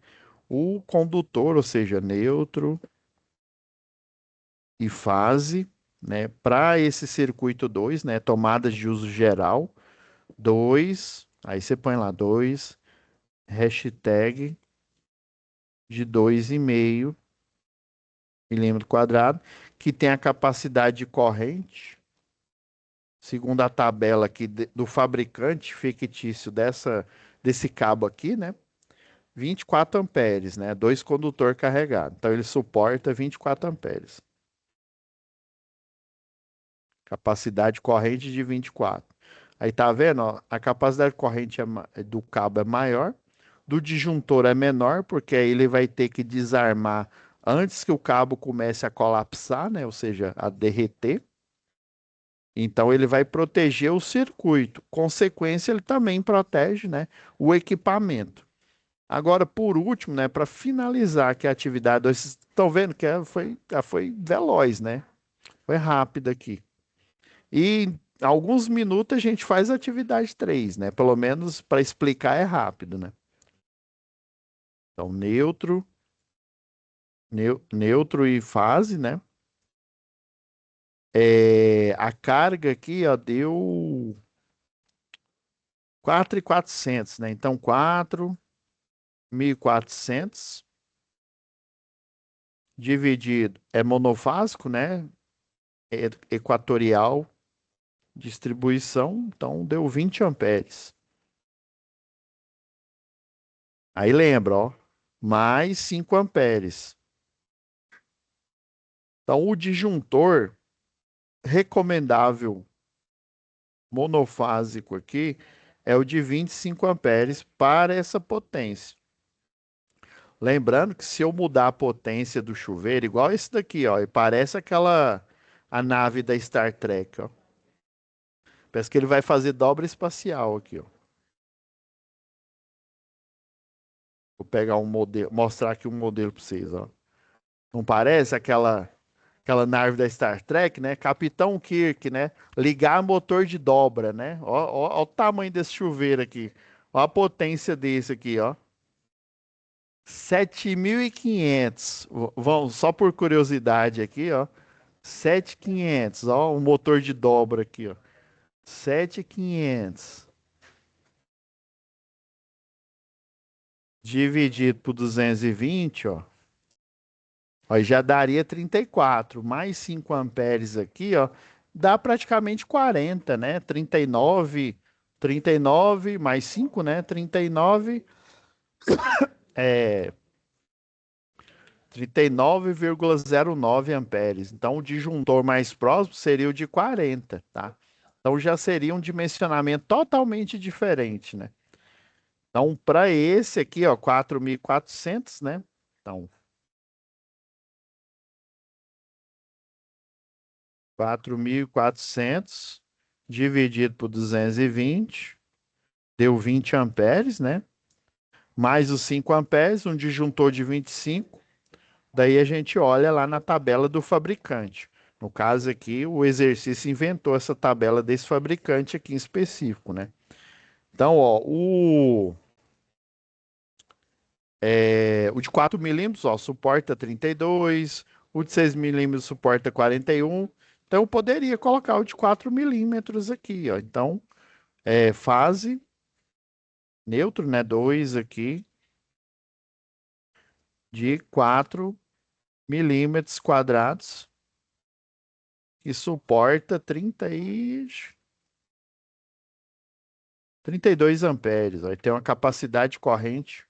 o condutor, ou seja, neutro e fase, né, para esse circuito 2, né, tomadas de uso geral, 2, aí você põe lá 2, hashtag de 2,5 milímetro quadrado, que tem a capacidade de corrente, segundo a tabela aqui do fabricante fictício desse cabo aqui, né, 24 amperes, né, dois condutor carregado. Então ele suporta 24 amperes. Capacidade corrente de 24. Aí tá vendo, ó, a capacidade corrente do cabo é maior, do disjuntor é menor, porque aí ele vai ter que desarmar antes que o cabo comece a colapsar, né? Ou seja, a derreter. Então ele vai proteger o circuito. Consequência, ele também protege, né, o equipamento. Agora, por último, né, para finalizar aqui a atividade, vocês estão vendo que foi veloz, né? Foi rápida aqui. E em alguns minutos a gente faz a atividade 3, né? Pelo menos para explicar é rápido, né? Então, neutro e fase, né? A carga aqui, ó, deu 4.400, né? Então, 4.400 dividido é monofásico, né? Equatorial distribuição, então deu 20 amperes. Aí lembra, ó, mais 5 amperes. Então, o disjuntor recomendável monofásico aqui é o de 25 amperes para essa potência. Lembrando que se eu mudar a potência do chuveiro, igual esse daqui, ó, e parece a nave da Star Trek, ó. Parece que ele vai fazer dobra espacial aqui, ó. Vou pegar um modelo, mostrar aqui um modelo para vocês, ó. Não parece aquela nave da Star Trek, né? Capitão Kirk, né? Ligar motor de dobra, né? Ó o tamanho desse chuveiro aqui. Ó a potência desse aqui, ó. 7.500. Vamos só por curiosidade aqui, ó. 7.500, ó, um motor de dobra aqui, ó. 7.500 dividido por 220, ó. Ó, já daria 34, mais 5 amperes aqui, ó, dá praticamente 40, né? 39 mais 5, né? 39,09 amperes. Então, o disjuntor mais próximo seria o de 40, tá? Então, já seria um dimensionamento totalmente diferente, né? Então, para esse aqui, ó, 4.400, né? Então, 4.400 dividido por 220 deu 20 amperes, né? Mais os 5 amperes, um disjuntor de 25. Daí a gente olha lá na tabela do fabricante. No caso aqui, o exercício inventou essa tabela desse fabricante aqui em específico, né? Então, ó, o de 4 milímetros, ó, suporta 32, o de 6 milímetros suporta 41. Então, eu poderia colocar o de 4 milímetros aqui, ó. Então, fase neutro, né? 2 aqui, de 4 milímetros quadrados, que suporta 30 e 32 amperes. Vai ter uma capacidade corrente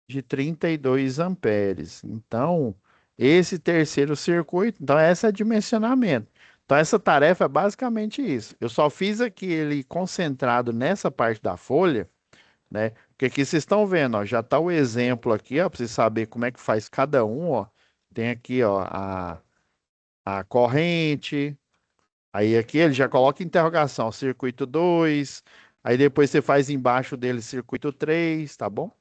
de 32 amperes. Então, esse terceiro circuito, então esse é dimensionamento. Então, essa tarefa é basicamente isso. Eu só fiz aqui ele concentrado nessa parte da folha, né? Porque aqui vocês estão vendo, ó, já está o exemplo aqui, ó, para vocês saberem como é que faz cada um, ó. Tem aqui, ó, a corrente. Aí aqui ele já coloca interrogação, circuito 2. Aí depois você faz embaixo dele circuito 3, tá bom?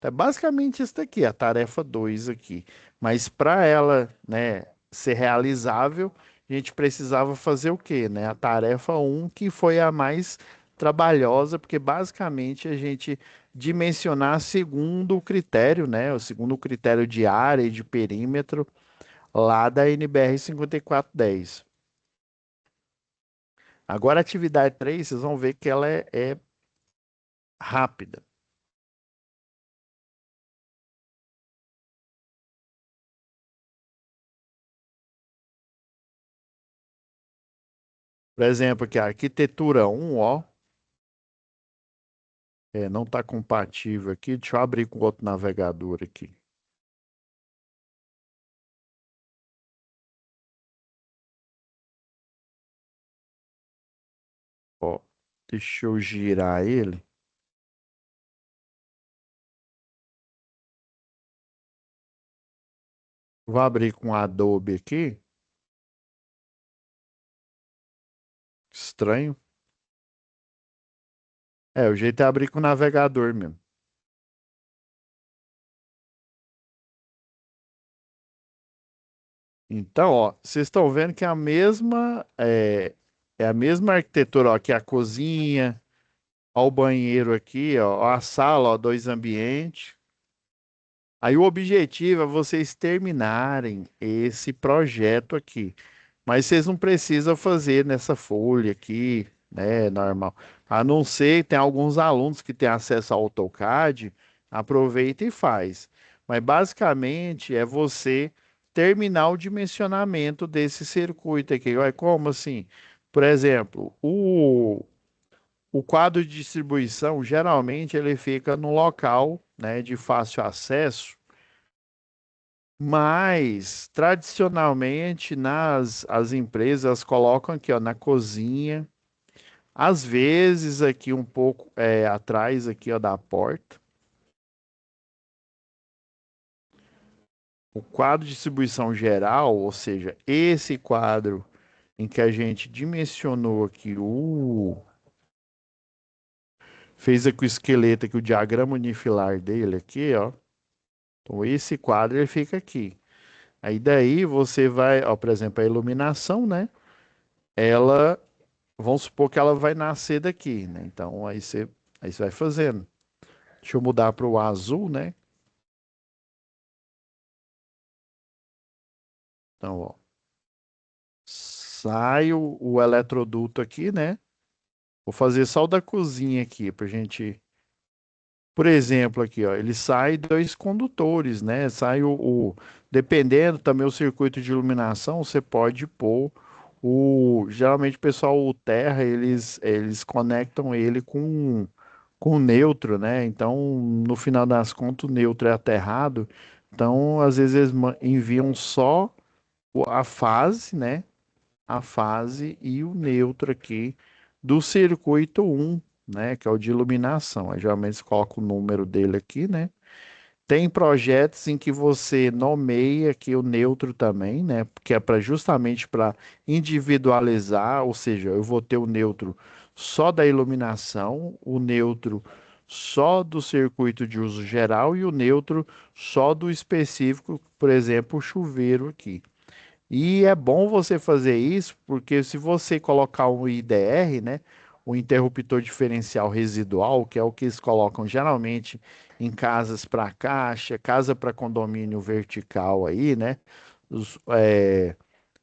É basicamente isso daqui, a tarefa 2 aqui. Mas para ela, né, ser realizável, a gente precisava fazer o quê, né? A tarefa um que foi a mais trabalhosa, porque basicamente a gente dimensionar segundo o critério, né? O segundo critério de área e de perímetro lá da NBR 5410. Agora, a atividade 3, vocês vão ver que ela é rápida. Por exemplo, aqui a arquitetura 1, ó, não está compatível aqui. Deixa eu abrir com outro navegador aqui. Ó, deixa eu girar ele. Vou abrir com Adobe aqui. Estranho. O jeito é abrir com o navegador mesmo. Então, ó, vocês estão vendo que é a mesma arquitetura, ó, aqui a cozinha, ó, o banheiro aqui, ó, a sala, ó, dois ambientes. Aí o objetivo é vocês terminarem esse projeto aqui. Mas vocês não precisam fazer nessa folha aqui, né? Normal. A não ser, tem alguns alunos que têm acesso ao AutoCAD, aproveita e faz. Mas basicamente é você terminar o dimensionamento desse circuito aqui. Olha, como assim? Por exemplo, o quadro de distribuição, geralmente, ele fica no local, né, de fácil acesso, mas tradicionalmente as empresas colocam aqui, ó, na cozinha, às vezes aqui um pouco atrás aqui, ó, da porta. O quadro de distribuição geral, ou seja, esse quadro em que a gente dimensionou aqui fez aqui o esqueleto aqui, o diagrama unifilar dele aqui, ó. Então esse quadro ele fica aqui. Aí daí você vai, ó, por exemplo, a iluminação, né? Ela Vamos supor que ela vai nascer daqui, né? Então aí você vai fazendo. Deixa eu mudar para o azul, né? Então, ó, sai o eletroduto aqui, né? Vou fazer só o da cozinha aqui pra gente. Por exemplo, aqui, ó, ele sai dois condutores, né? Sai dependendo também o circuito de iluminação, você pode pôr geralmente o pessoal o terra, eles conectam ele com neutro, né? Então, no final das contas, o neutro é aterrado. Então, às vezes eles enviam só a fase, né? A fase e o neutro aqui do circuito um, né? Que é o de iluminação. Aí, geralmente, você coloca o número dele aqui, né? Tem projetos em que você nomeia aqui o neutro também, né? Que é para justamente para individualizar, ou seja, eu vou ter o neutro só da iluminação, o neutro só do circuito de uso geral e o neutro só do específico, por exemplo, o chuveiro aqui. E é bom você fazer isso, porque se você colocar um IDR, né, o interruptor diferencial residual, que é o que eles colocam geralmente em casas para caixa, casa para condomínio vertical aí, né?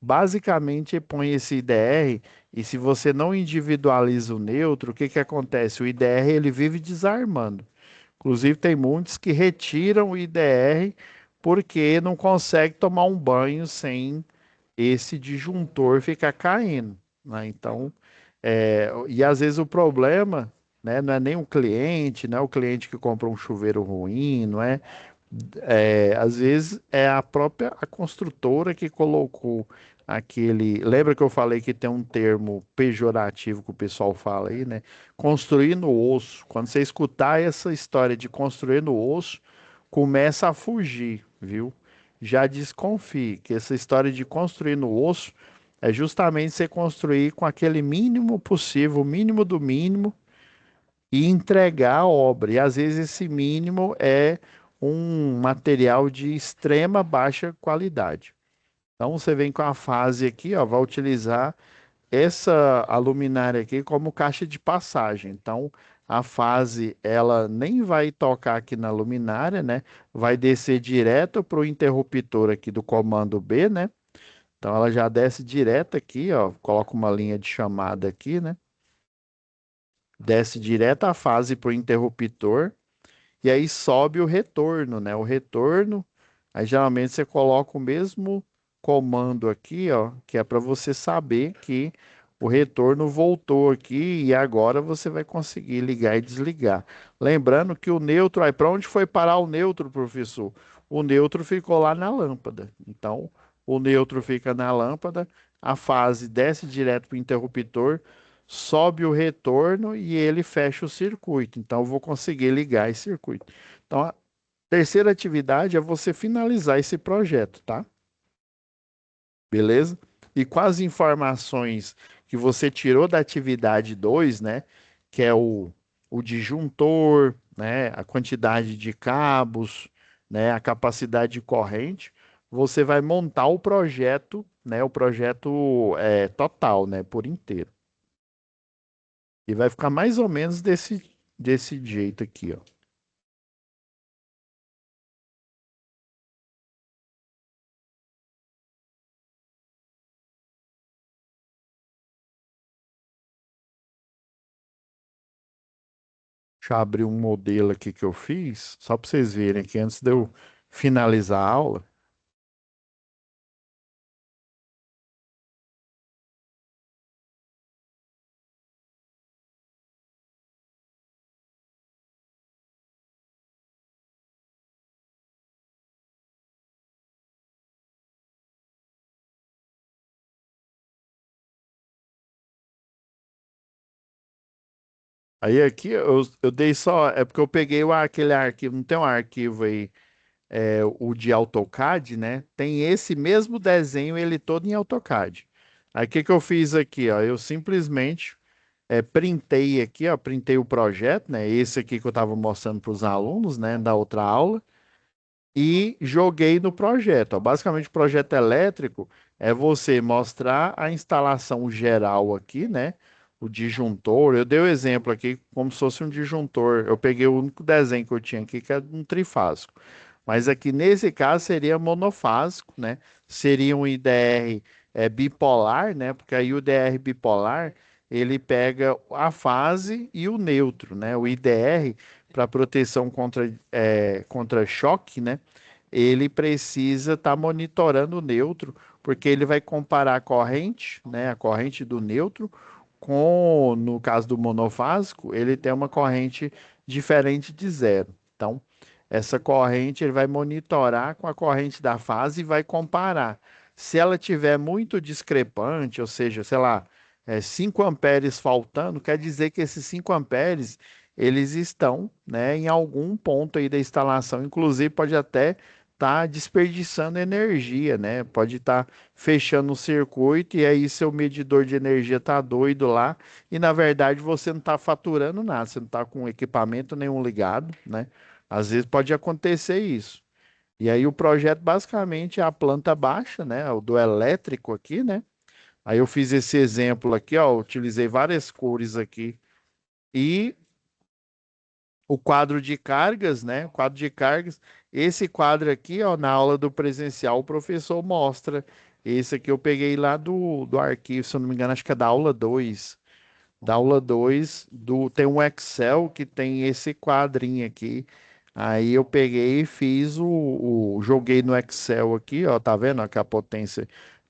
Basicamente põe esse IDR e se você não individualiza o neutro, o que que acontece? O IDR ele vive desarmando. Inclusive tem muitos que retiram o IDR porque não consegue tomar um banho sem esse disjuntor fica caindo, né? Então, E às vezes o problema, né, não é nem o cliente, não é o cliente que comprou um chuveiro ruim, não é, às vezes é a própria a construtora que colocou aquele. Lembra que eu falei que tem um termo pejorativo que o pessoal fala aí, né? Construir no osso. Quando você escutar essa história de construir no osso, começa a fugir, viu? Já desconfie que essa história de construir no osso é justamente você construir com aquele mínimo possível, o mínimo do mínimo, e entregar a obra. E às vezes esse mínimo é um material de extrema baixa qualidade. Então você vem com a fase aqui, ó, vai utilizar essa a luminária aqui como caixa de passagem. Então a fase ela nem vai tocar aqui na luminária, né? Vai descer direto para o interruptor aqui do comando B, né? Então ela já desce direto aqui, ó, coloca uma linha de chamada aqui, né? Desce direto a fase para o interruptor e aí sobe o retorno, né? O retorno, aí geralmente você coloca o mesmo comando aqui, ó, que é para você saber que o retorno voltou aqui e agora você vai conseguir ligar e desligar. Lembrando que o neutro, aí para onde foi parar o neutro, professor? O neutro ficou lá na lâmpada. Então, o neutro fica na lâmpada, a fase desce direto para o interruptor, sobe o retorno e ele fecha o circuito. Então, eu vou conseguir ligar esse circuito. Então, a terceira atividade é você finalizar esse projeto, tá? Beleza? E com as informações que você tirou da atividade 2, né? Que é o disjuntor, né? A quantidade de cabos, né? A capacidade de corrente, você vai montar o projeto, né? O projeto total, né? Por inteiro. E vai ficar mais ou menos desse jeito aqui, ó. Deixa eu abrir um modelo aqui que eu fiz, só para vocês verem aqui antes de eu finalizar a aula. Aí aqui eu dei só, é porque eu peguei aquele arquivo, não tem um arquivo aí, o de AutoCAD, né? Tem esse mesmo desenho, ele todo em AutoCAD. Aí o que que eu fiz aqui, ó? Eu simplesmente printei aqui, ó, printei o projeto, né? Esse aqui que eu estava mostrando para os alunos, né, da outra aula. E joguei no projeto. Ó. Basicamente, o projeto elétrico é você mostrar a instalação geral aqui, né? O disjuntor. Eu dei o exemplo aqui como se fosse um disjuntor. Eu peguei o único desenho que eu tinha aqui, que é um trifásico. Mas aqui nesse caso seria monofásico, né? Seria um IDR bipolar, né? Porque aí o IDR bipolar ele pega a fase e o neutro, né? O IDR para proteção contra choque, né? Ele precisa estar monitorando o neutro, porque ele vai comparar a corrente, né? A corrente do neutro com, no caso do monofásico, ele tem uma corrente diferente de zero. Então, essa corrente ele vai monitorar com a corrente da fase e vai comparar. Se ela tiver muito discrepante, ou seja, sei lá, 5 amperes faltando, quer dizer que esses 5 amperes eles estão, né, em algum ponto aí da instalação, inclusive pode até estar desperdiçando energia, né? Pode estar fechando o circuito e aí seu medidor de energia está doido lá e na verdade você não está faturando nada, você não está com equipamento nenhum ligado, né? Às vezes pode acontecer isso. E aí o projeto basicamente é a planta baixa, né? O do elétrico aqui, né? Aí eu fiz esse exemplo aqui, ó, utilizei várias cores aqui e o quadro de cargas, né? O quadro de cargas. Esse quadro aqui, ó, na aula do presencial, o professor mostra. Esse aqui eu peguei lá do arquivo, se eu não me engano, acho que é da aula 2. Da aula 2 tem um Excel que tem esse quadrinho aqui. Aí eu peguei e fiz joguei no Excel aqui, ó, tá vendo? Ó, que a potência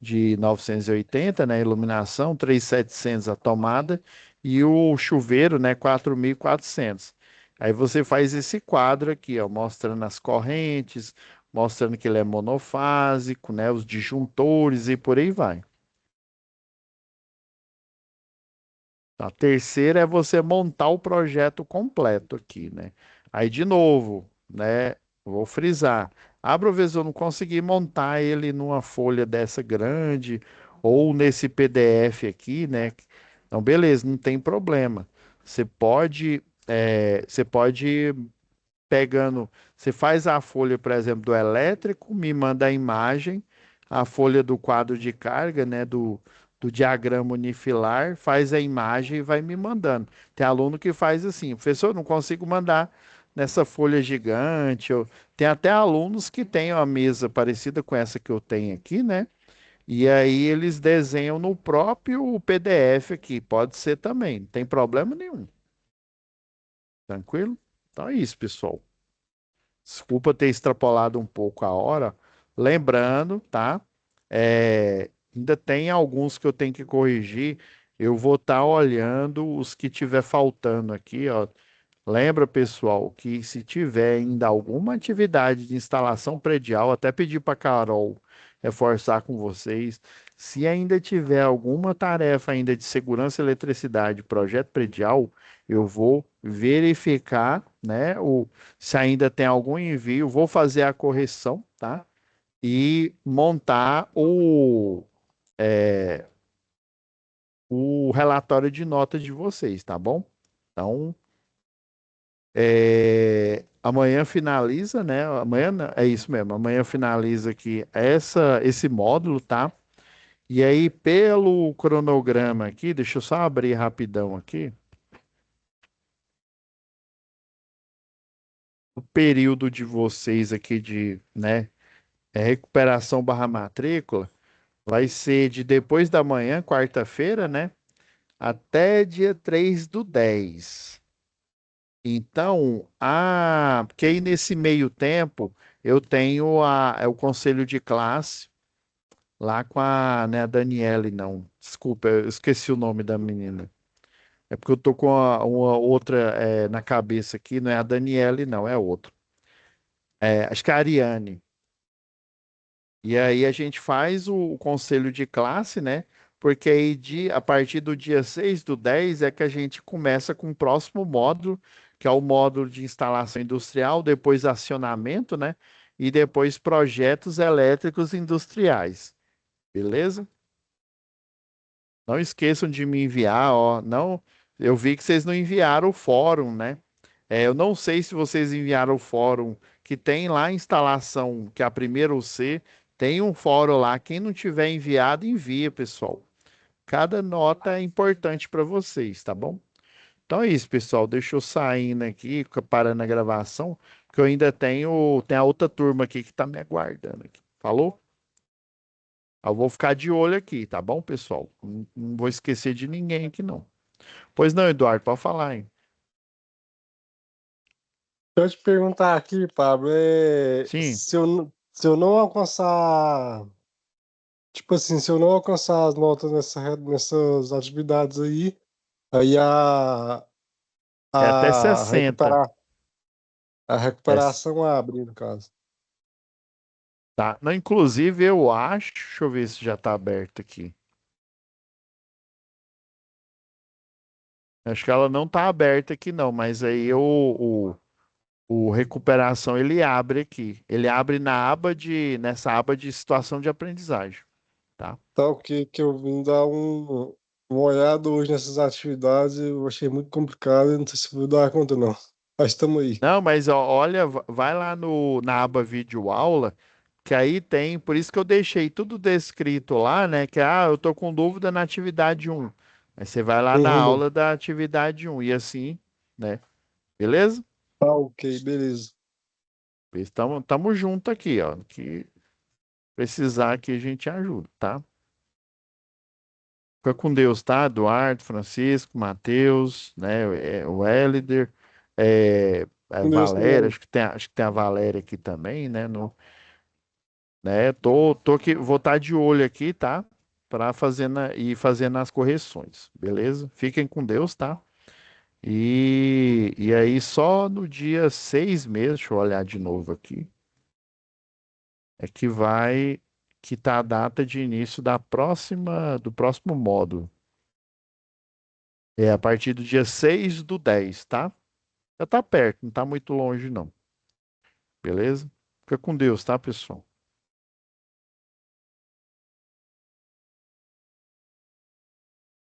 de 980, né? Iluminação, 3.700 a tomada e o chuveiro, né? 4.400. Aí você faz esse quadro aqui, ó, mostrando as correntes, mostrando que ele é monofásico, né? Os disjuntores e por aí vai. A terceira é você montar o projeto completo aqui, né? Aí, de novo, né? Vou frisar. Abra o visor, não consegui montar ele numa folha dessa grande ou nesse PDF aqui, né? Então, beleza, não tem problema. Você pode pegando, você faz a folha, por exemplo, do elétrico, me manda a imagem, a folha do quadro de carga, né, do diagrama unifilar, faz a imagem e vai me mandando. Tem aluno que faz assim, professor, não consigo mandar nessa folha gigante. Tem até alunos que têm uma mesa parecida com essa que eu tenho aqui, né? E aí eles desenham no próprio PDF aqui, pode ser também, não tem problema nenhum. Tranquilo? Então é isso, pessoal. Desculpa ter extrapolado um pouco a hora. Lembrando, tá? Ainda tem alguns que eu tenho que corrigir. Eu vou estar olhando os que tiver faltando aqui, ó. Lembra, pessoal, que se tiver ainda alguma atividade de instalação predial, até pedir para a Carol reforçar com vocês. Se ainda tiver alguma tarefa ainda de segurança e eletricidade, projeto predial, eu vou verificar, né, se ainda tem algum envio, vou fazer a correção, tá? E montar o relatório de notas de vocês, tá bom? Então, amanhã finaliza, né? Amanhã é isso mesmo. Amanhã finaliza aqui esse módulo, tá? E aí, pelo cronograma aqui, deixa eu só abrir rapidão aqui. O período de vocês aqui de, né, recuperação barra matrícula vai ser de depois da manhã, quarta-feira, né? Até dia 3/10. Então, porque aí nesse meio tempo eu tenho o conselho de classe lá com a, né, a Daniele, não. Desculpa, eu esqueci o nome da menina. É porque eu tô com uma outra na cabeça aqui, não é a Daniele, não, é outra. Acho que é a Ariane. E aí a gente faz o conselho de classe, né? Porque aí a partir do dia 6/10 é que a gente começa com o próximo módulo, que é o módulo de instalação industrial, depois acionamento, né? E depois projetos elétricos industriais. Beleza? Não esqueçam de me enviar, ó. Não, eu vi que vocês não enviaram o fórum, né? Eu não sei se vocês enviaram o fórum que tem lá a instalação, que é a primeira UC, tem um fórum lá. Quem não tiver enviado, envia, pessoal. Cada nota é importante para vocês, tá bom? Então é isso, pessoal. Deixa eu saindo aqui, parando a gravação, porque eu ainda tem a outra turma aqui que está me aguardando aqui. Falou? Eu vou ficar de olho aqui, tá bom, pessoal? Não vou esquecer de ninguém aqui, não. Pois não, Eduardo, pode falar, hein? Deixa eu te perguntar aqui, Pablo, Sim. se eu não alcançar, tipo assim, se eu não alcançar as notas nessas atividades aí, aí É até a, 60. recuperar, a É, recuperação abre, no caso. tá. Não, inclusive, eu acho. Deixa eu ver se já está aberto aqui. Acho que ela não está aberta aqui, não, mas aí o recuperação ele abre aqui. Ele abre nessa aba de situação de aprendizagem, tá? Tal que eu vim dar uma olhada hoje nessas atividades, eu achei muito complicado, e não sei se vou dar conta, não. Mas estamos aí. Não, mas ó, olha, vai lá na aba vídeo aula, que aí tem, por isso que eu deixei tudo descrito lá, né? Que eu tô com dúvida na atividade um. Aí você vai lá na Uhum. aula da atividade um e assim, né? Beleza? Tá, ok, beleza. Tamo junto aqui, ó. Que precisar aqui a gente ajuda, tá? Fica com Deus, tá? Eduardo, Francisco, Matheus, né? O Hélder, Com Deus Valéria, também. acho que tem a Valéria aqui também, né? né? Tô aqui, vou estar de olho aqui, tá? Para ir fazendo as correções, beleza? Fiquem com Deus, tá? E aí, só no dia 6 mesmo, deixa eu olhar de novo aqui, é que tá a data de início do próximo módulo. É a partir do dia 6/10, tá? Já tá perto, não tá muito longe, não. Beleza? Fica com Deus, tá, pessoal?